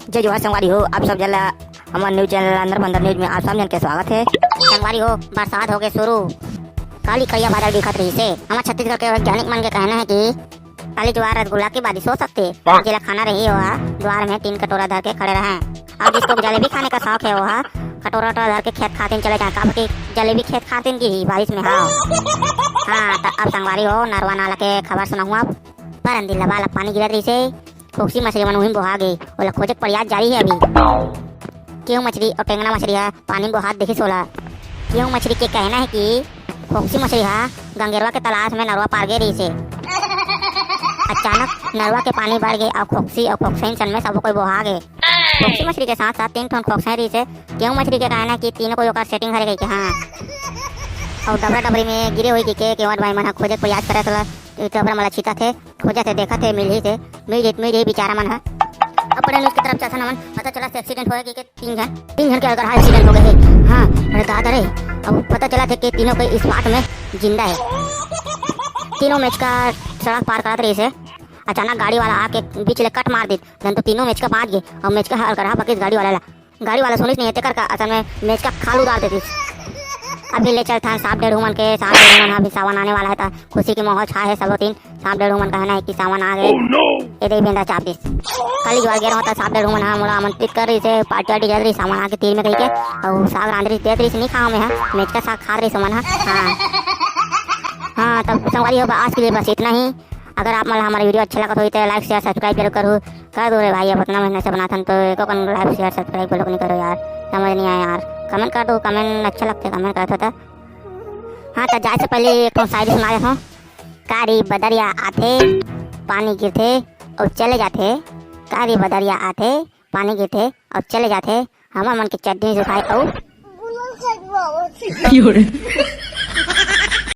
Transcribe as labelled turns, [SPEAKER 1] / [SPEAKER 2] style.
[SPEAKER 1] जय जोहार संगवारी हो। आप सब जला हमारे न्यूज चैनल अंदर बंदर न्यूज में आप सब जन के स्वागत है। संगवारी हो, बरसात हो गए शुरू, काली करिया बादल दिखत रही से। हमारे छत्तीसगढ़ के वैज्ञानिक मन के कहना है कि काली ज्वार रसगुल्ला की बारिश हो सकती है। जिला खाना रही हो द्वार में 3 कटोरा धर के खड़े रहे। अब जिसको जलेबी खाने का शौक है वो कटोरा धर के खेत खातिन चले जाए, काफी जलेबी खेत खातिन की बारिश में। हाँ तो अब संगवारी हो, नरवा नाला के खबर सुनाऊँ। अब पर अंदिल लबाल पानी गिरत रही से, खोखसी मछली मन वहीं बोहा गई। ओला खोजे के प्रयास जारी है अभी। क्यों मछली और टेंगना मछली है पानी में हाथ देखी सोला। क्यों मछली के कहना है कि खोखसी मछली है गंगेरवा के तलाश में नरवा पार गई रही से। अचानक नरवा के पानी बढ़ गए और खोखसी और खोखसैन सन में सब कोई बोहा गए। खोखसी मछली के साथ साथ 3 ठन खोखसैन रही से। क्यों मछली के कहना है कि तीनों को सेटिंग हरे गई। हाँ और डबरा डबरी में गिरे हुई के केवट भाई मन खोजे प्रयास करे तो डबरा मला छीता थे, खोजा थे, देखा थे, मिल ही बेचारा मन है। अपने न्यूज की तरफ चलता मन पता चला से एक्सीडेंट हो गया कि 3 जन के अगर एक्सीडेंट हो गए। हाँ अरे दादा रे, अब पता चला था कि तीनों को इस स्पॉट में जिंदा है। तीनों मैच का सड़क पार करते रही से अचानक गाड़ी वाला आके बीच ले कट मार दी। जन तो तीनों मैच का बांध गए और मैच का हर करा बकिस गाड़ी वाला सुनिस नहीं तेकर का असल में मैच का खाल उतार देती। अभी ले चल था सांप डेढ़ मन के सांप डेढ़ मन अभी सावन आने वाला है था। खुशी की माहौल छा है सब 3 सांप डेढ़ मन कहना है कि सावन आ गए। ये दे बेंदा चाप दिस खाली ज्वार गिर होता सांप डेढ़ मन मोला आमंत्रित कर रही से पार्टी वार्टी जल रही सावन आके तीर में कही के और साग रांधरी दे रही से नहीं खाओ में है मैच का साग खा रही समन। हाँ तब संगवारी हो आज के लिए बस इतना ही। अगर आप मतलब हमारा वीडियो अच्छा लगा तो लाइक शेयर सब्सक्राइब जरूर करो कर दो रे भाई। अब इतना महीने से बनाता तो एक लाइक शेयर सब्सक्राइब लोग नहीं करो यार, समझ नहीं आया यार। कमेंट कर दो, कमेंट अच्छा लगता है कमेंट करता था। हाँ तो जाए से पहले एक शायरी सुना देता हूँ। कारी बदरिया आते पानी गिरते और चले जाते, कारी बदरिया आते पानी गिरते और चले जाते, हमारे मन की चड्डी सुखाए और